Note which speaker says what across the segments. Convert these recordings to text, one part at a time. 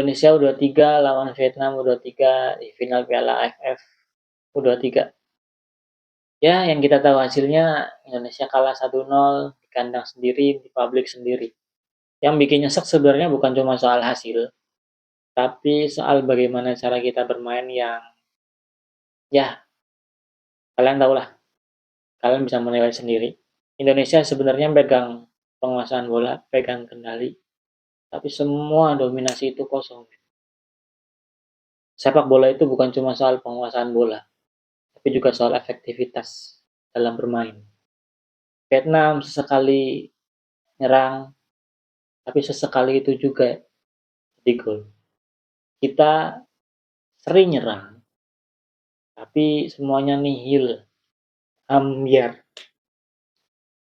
Speaker 1: Indonesia U23 lawan Vietnam U23 di final Piala AFF U23. Ya, yang kita tahu hasilnya Indonesia kalah 1-0 di kandang sendiri, di publik sendiri. Yang bikin nyesek sebenarnya bukan cuma soal hasil, tapi soal bagaimana cara kita bermain yang, ya, kalian tahu lah, kalian bisa menilai sendiri. Indonesia sebenarnya pegang penguasaan bola, pegang kendali, tapi semua dominasi itu kosong. Sepak bola itu bukan cuma soal penguasaan bola, tapi juga soal efektivitas dalam bermain. Vietnam sesekali nyerang, tapi sesekali itu juga di gol. Kita sering nyerang, tapi semuanya nihil, ambiar.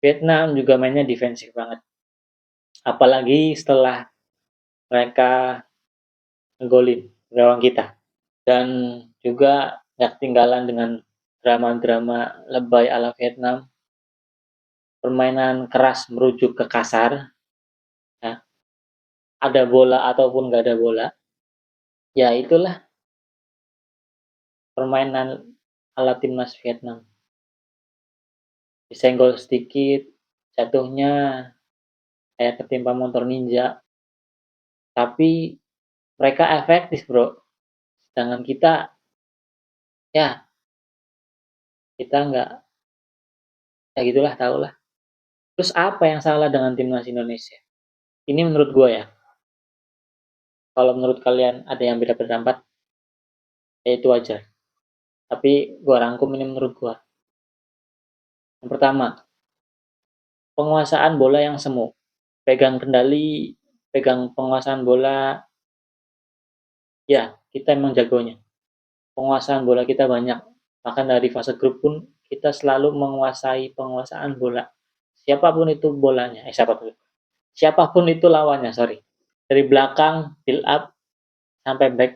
Speaker 1: Vietnam juga mainnya defensif banget. Apalagi setelah mereka ngegolin gawang kita. Dan juga gak ketinggalan dengan drama-drama lebay ala Vietnam. Permainan keras merujuk ke kasar. Ya. Ada bola ataupun gak ada bola. Ya itulah permainan ala timnas Vietnam. Disenggol sedikit, jatuhnya kayak ketimpa motor ninja. Tapi mereka efektif bro. Sedangkan kita, ya kita nggak, ya gitulah tau lah. Terus apa yang salah dengan timnas Indonesia? Ini menurut gue ya. Kalau menurut kalian ada yang beda pendapat, ya itu wajar. Tapi gue rangkum ini menurut gue. Yang pertama, penguasaan bola yang semu. Pegang kendali, pegang penguasaan bola, ya kita emang jagonya. Penguasaan bola kita banyak. Bahkan dari fase grup pun kita selalu menguasai penguasaan bola. Siapapun itu bolanya, siapapun itu lawannya, sorry. Dari belakang, build up, sampai back.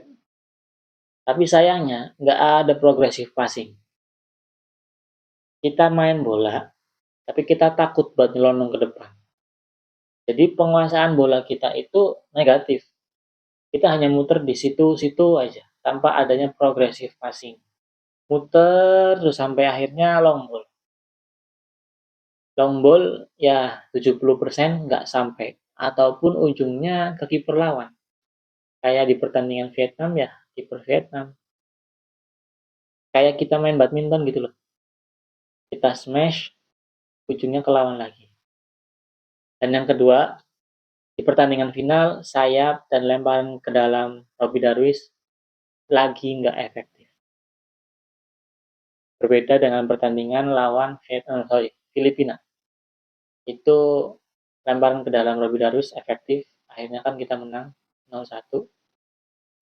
Speaker 1: Tapi sayangnya, nggak ada progressive passing. Kita main bola, tapi kita takut buat nyelonong ke depan. Jadi penguasaan bola kita itu negatif. Kita hanya muter di situ-situ aja, tanpa adanya progressive passing. Muter terus sampai akhirnya long ball. Long ball ya 70% nggak sampai, ataupun ujungnya ke kiper lawan. Kayak di pertandingan Vietnam ya, kiper Vietnam. Kayak kita main badminton gitu loh. Kita smash, ujungnya ke lawan lagi. Dan yang kedua, di pertandingan final, sayap dan lemparan ke dalam Robby Darwish lagi nggak efektif. Berbeda dengan pertandingan lawan Filipina. Itu lemparan ke dalam Robby Darwish efektif, akhirnya kan kita menang 0-1.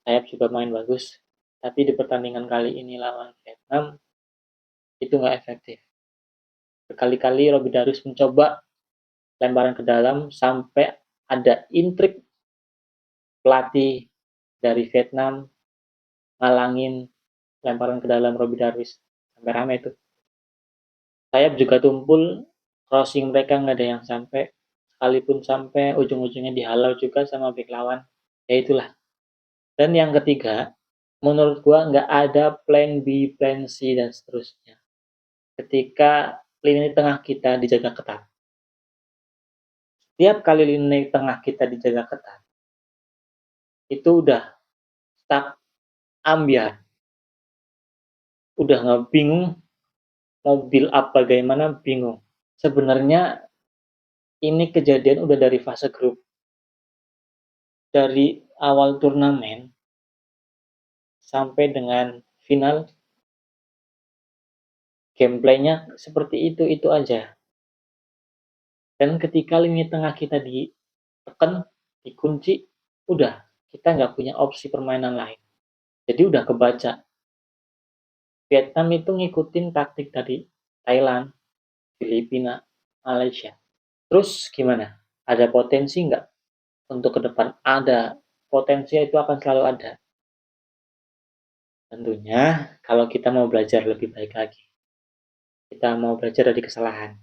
Speaker 1: Sayap juga main bagus, tapi di pertandingan kali ini lawan Vietnam, itu nggak efektif. Berkali-kali Robby Darwish mencoba lemparan ke dalam sampai ada intrik pelatih dari Vietnam ngalangin lemparan ke dalam Robby Darwish. Sampai rame itu. Sayap juga tumpul, crossing mereka nggak ada yang sampai. Sekalipun sampai, ujung-ujungnya dihalau juga sama bek lawan. Ya itulah. Dan yang ketiga, menurut gua nggak ada plan B, plan C, dan seterusnya. Ketika lini tengah kita dijaga ketat. Setiap kali lini tengah kita dijaga ketat, itu udah stuck, ambiar. Udah nggak bingung, mau build up bagaimana, bingung. Sebenarnya ini kejadian udah dari fase grup. Dari awal turnamen sampai dengan final, gameplaynya seperti itu aja. Dan ketika lini tengah kita ditekan, dikunci, udah kita nggak punya opsi permainan lain. Jadi udah kebaca. Vietnam itu ngikutin taktik dari Thailand, Filipina, Malaysia. Terus gimana? Ada potensi nggak untuk ke depan? Ada. Potensi itu akan selalu ada. Tentunya kalau kita mau belajar lebih baik lagi. Kita mau belajar dari kesalahan.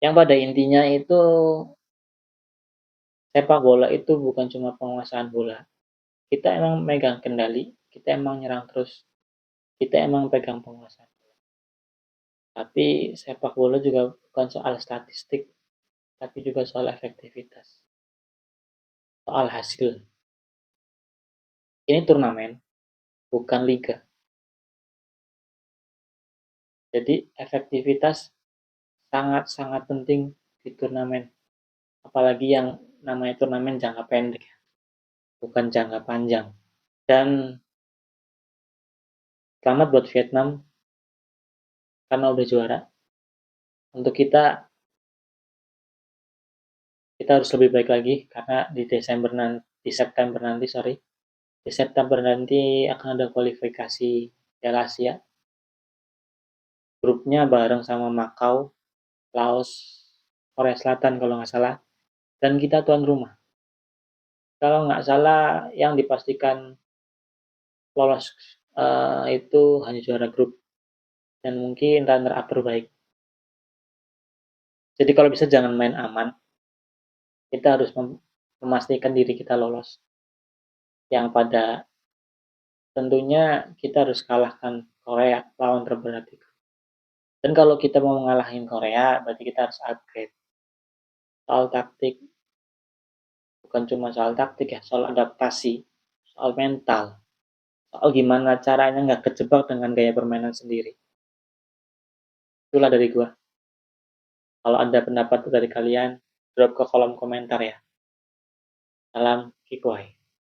Speaker 1: Yang pada intinya itu sepak bola itu bukan cuma penguasaan bola. Kita emang megang kendali, kita emang nyerang terus, kita emang pegang penguasaan. Tapi sepak bola juga bukan soal statistik, tapi juga soal efektivitas, soal hasil. Ini turnamen, bukan liga. Jadi efektivitas sangat-sangat penting di turnamen. Apalagi yang namanya turnamen jangka pendek, bukan jangka panjang. Dan selamat buat Vietnam karena udah juara. Untuk kita harus lebih baik lagi karena di September nanti akan ada kualifikasi Piala Asia. Grupnya bareng sama Macau, Laos, Korea Selatan kalau nggak salah. Dan kita tuan rumah. Kalau nggak salah yang dipastikan lolos itu hanya juara grup dan mungkin runner up terbaik. Jadi kalau bisa jangan main aman. Kita harus memastikan diri kita lolos. Yang pada tentunya kita harus kalahkan Korea, lawan terberat itu. Dan kalau kita mau ngalahin Korea, berarti kita harus upgrade. Soal taktik, bukan cuma soal taktik ya, soal adaptasi, soal mental, soal gimana caranya nggak kejebak dengan gaya permainan sendiri. Itulah dari gua. Kalau ada pendapat dari kalian, drop ke kolom komentar ya. Salam Kikoy.